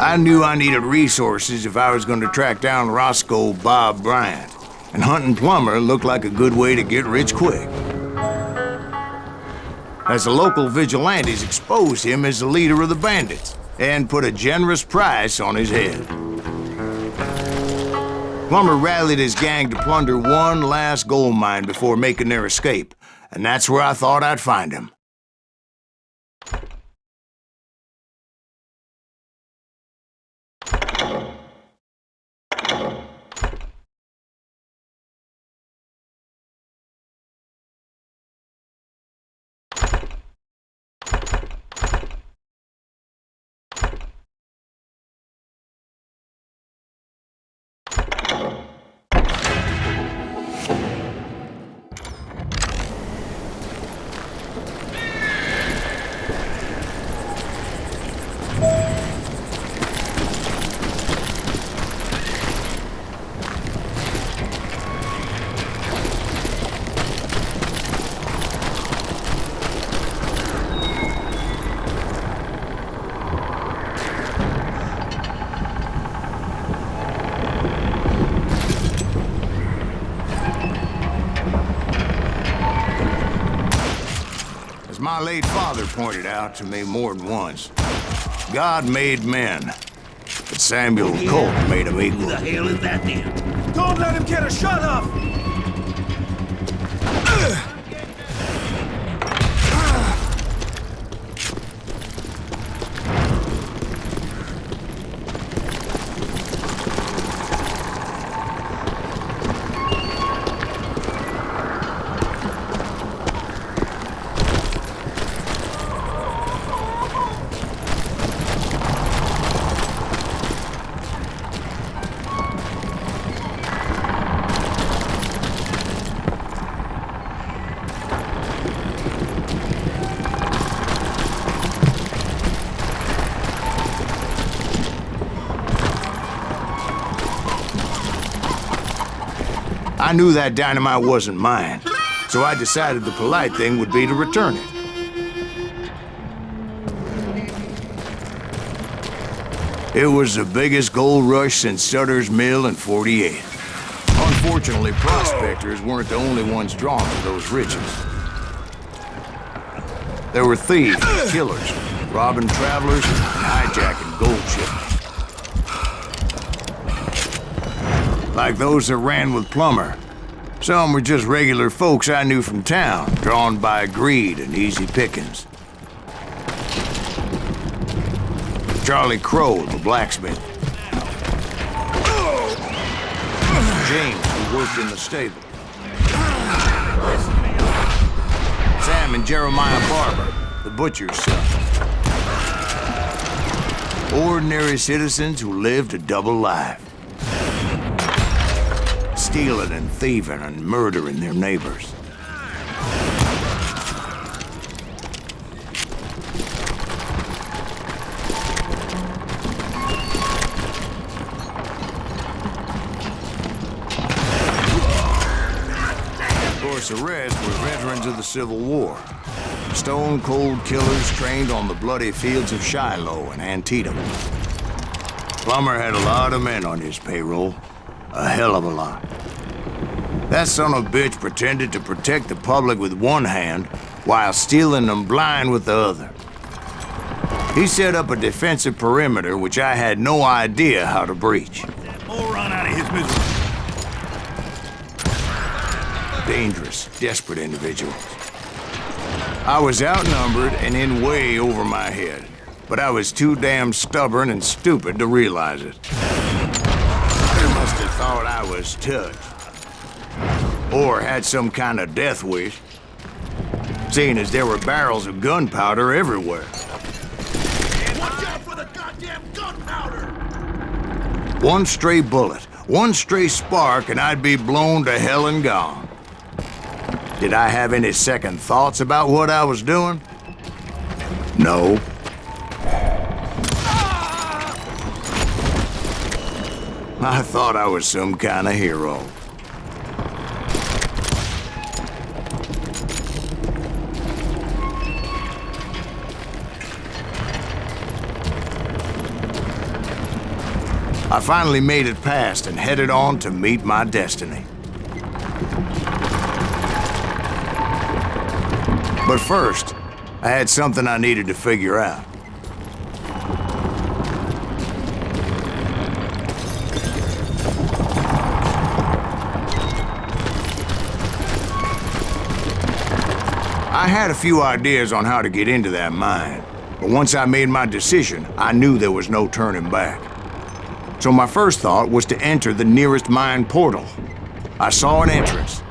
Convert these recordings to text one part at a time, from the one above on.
I knew I needed resources if I was going to track down Roscoe Bob Bryant, and hunting Plummer looked like a good way to get rich quick. As the local vigilantes exposed him as the leader of the bandits, and put a generous price on his head. Plummer rallied his gang to plunder one last gold mine before making their escape, and that's where I thought I'd find him. My late father pointed out to me more than once. God made men, but Samuel Colt made them equal. Who the hell is that then? Don't let him get a shot off! I knew that dynamite wasn't mine, so I decided the polite thing would be to return it. It was the biggest gold rush since Sutter's Mill in '48. Unfortunately, prospectors weren't the only ones drawn to those riches. There were thieves and killers, robbing travelers and hijacking gold shipments. Like those that ran with Plummer. Some were just regular folks I knew from town, drawn by greed and easy pickings. Charlie Crow, the blacksmith. James, who worked in the stable. Sam and Jeremiah Barber, the butcher's son. Ordinary citizens who lived a double life. Stealing and thieving and murdering their neighbors. Of course, the rest were veterans of the Civil War. Stone-cold killers trained on the bloody fields of Shiloh and Antietam. Plummer had a lot of men on his payroll. A hell of a lot. That son of a bitch pretended to protect the public with one hand while stealing them blind with the other. He set up a defensive perimeter which I had no idea how to breach. More run out of his misery. Dangerous, desperate individuals. I was outnumbered and in way over my head, but I was too damn stubborn and stupid to realize it. They must have thought I was touched. Or had some kind of death wish, seeing as there were barrels of gunpowder everywhere. Watch out for the goddamn gunpowder! One stray bullet, one stray spark, and I'd be blown to hell and gone. Did I have any second thoughts about what I was doing? No. I thought I was some kind of hero. I finally made it past and headed on to meet my destiny. But first, I had something I needed to figure out. I had a few ideas on how to get into that mine, but once I made my decision, I knew there was no turning back. So my first thought was to enter the nearest mine portal. I saw an entrance.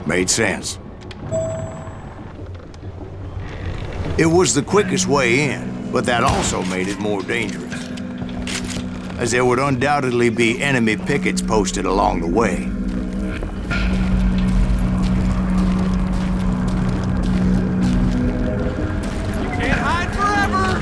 Made sense. It was the quickest way in, but that also made it more dangerous, as there would undoubtedly be enemy pickets posted along the way. Can't hide forever!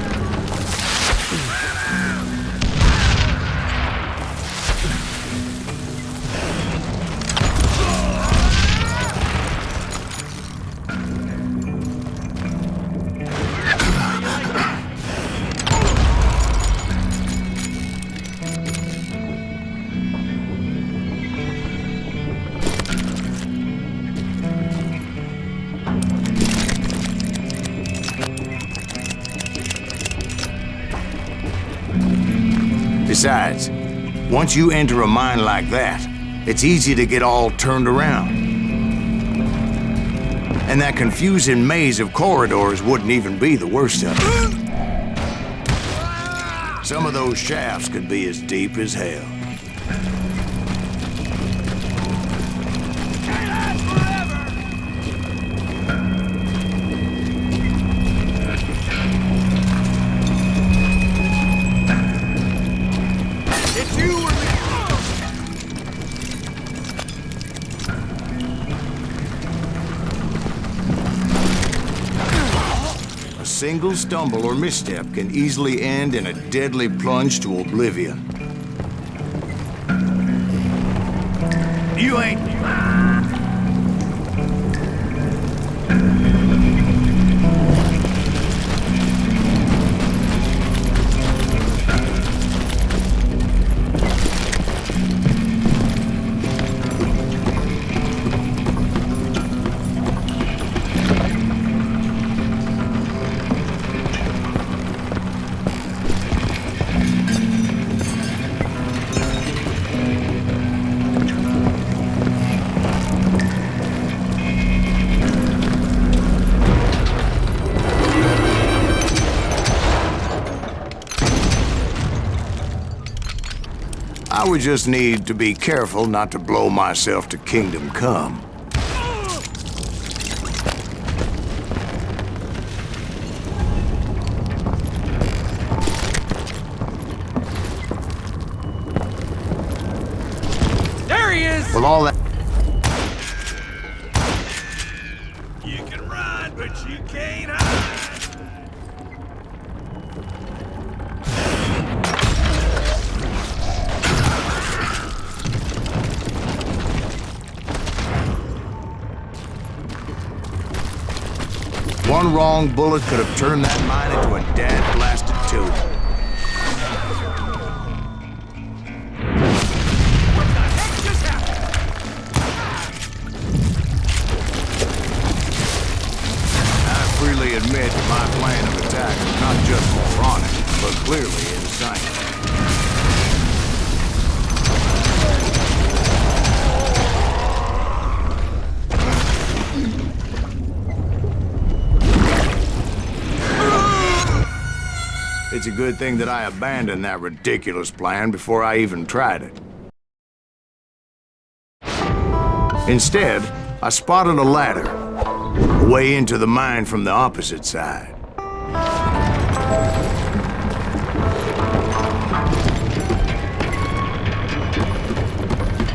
Besides, once you enter a mine like that, it's easy to get all turned around. And that confusing maze of corridors wouldn't even be the worst of it. Some of those shafts could be as deep as hell. A single stumble or misstep can easily end in a deadly plunge to oblivion. You ain't... I would just need to be careful not to blow myself to Kingdom Come. There he is! With all that... You can run, but you can't hide. One wrong bullet could have turned that mine into a dad-blasted tube. I freely admit my plan of attack is not just moronic, but clearly insane. It's a good thing that I abandoned that ridiculous plan before I even tried it. Instead, I spotted a ladder, a way into the mine from the opposite side.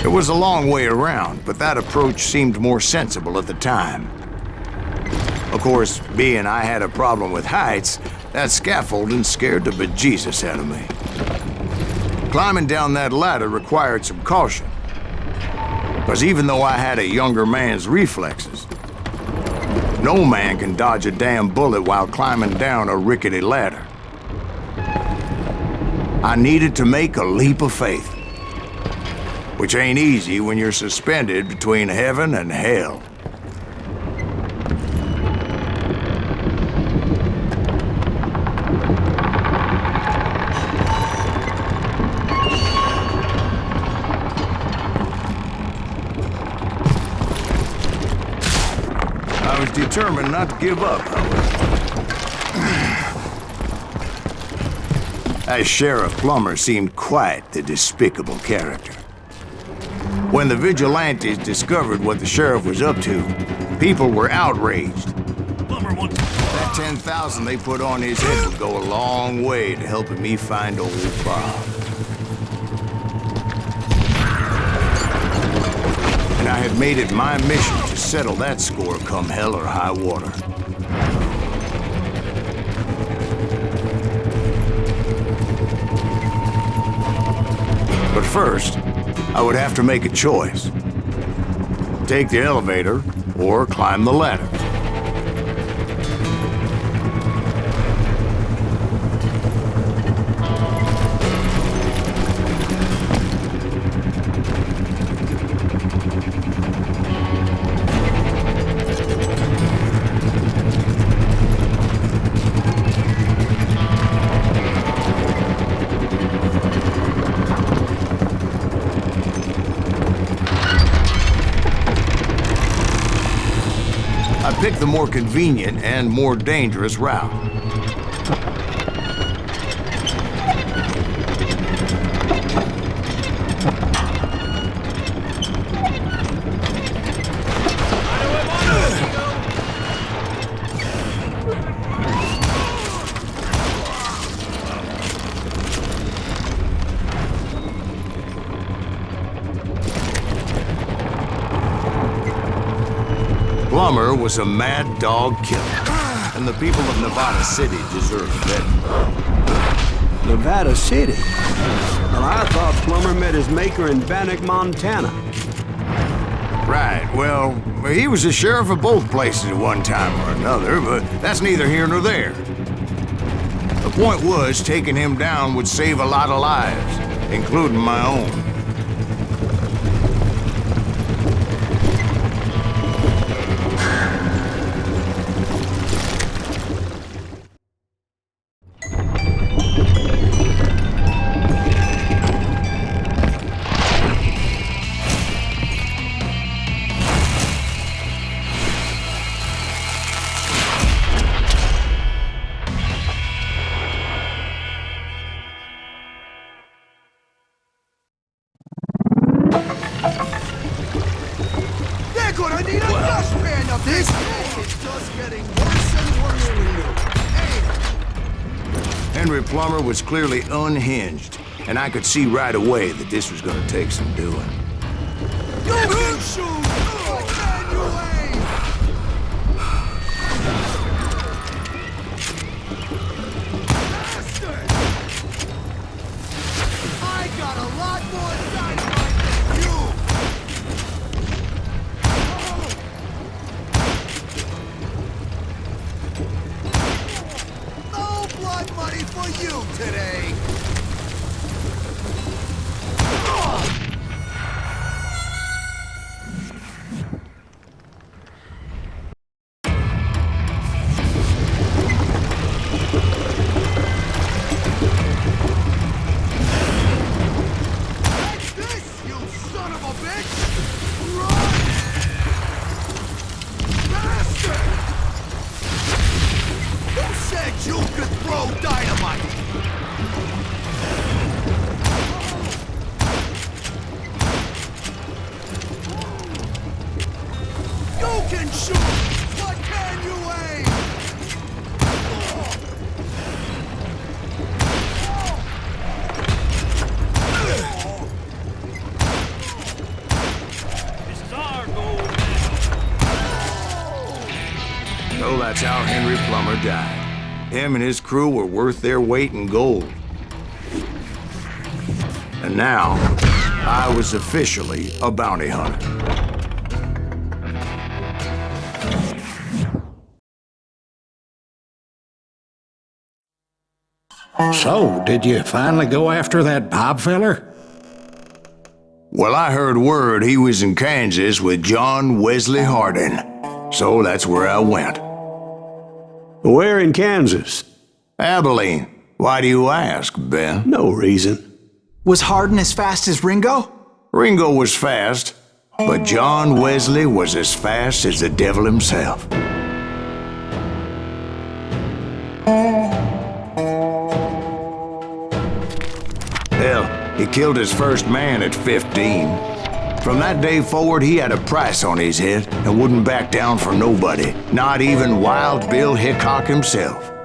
It was a long way around, but that approach seemed more sensible at the time. Of course, being I had a problem with heights, that scaffolding scared the bejesus out of me. Climbing down that ladder required some caution, because even though I had a younger man's reflexes, no man can dodge a damn bullet while climbing down a rickety ladder. I needed to make a leap of faith. Which ain't easy when you're suspended between heaven and hell. I was determined not to give up, however. As Sheriff Plummer seemed quite the despicable character. When the vigilantes discovered what the sheriff was up to, people were outraged. That 10,000 they put on his head would go a long way to helping me find old Bob. And I had made it my mission to settle that score come hell or high water. But first, I would have to make a choice. Take the elevator or climb the ladder. I picked the more convenient and more dangerous route. Plummer was a mad dog killer, and the people of Nevada City deserved better. Nevada City? Well, I thought Plummer met his maker in Bannock, Montana. Right, well, he was the sheriff of both places at one time or another, but that's neither here nor there. The point was, taking him down would save a lot of lives, including my own. They're gonna need a dustpan up this. It's just getting worse and worse for you. Hey. Henry Plummer was clearly unhinged, and I could see right away that this was gonna take some doing. You can shoot! What can you aim? Bastard! I got a lot more dynamite than you! No blood money for you today! Take this, you son of a bitch! Run! Bastard! Who said you could throw dynamite? You can shoot! What can you aim? This is our goal. So that's how Henry Plummer died. Him and his crew were worth their weight in gold. And now, I was officially a bounty hunter. So, did you finally go after that Bob feller? Well, I heard word he was in Kansas with John Wesley Hardin. So that's where I went. Where in Kansas? Abilene. Why do you ask, Ben? No reason. Was Hardin as fast as Ringo? Ringo was fast, but John Wesley was as fast as the devil himself. Hell, he killed his first man at 15. From that day forward, he had a price on his head and wouldn't back down for nobody, not even Wild Bill Hickok himself.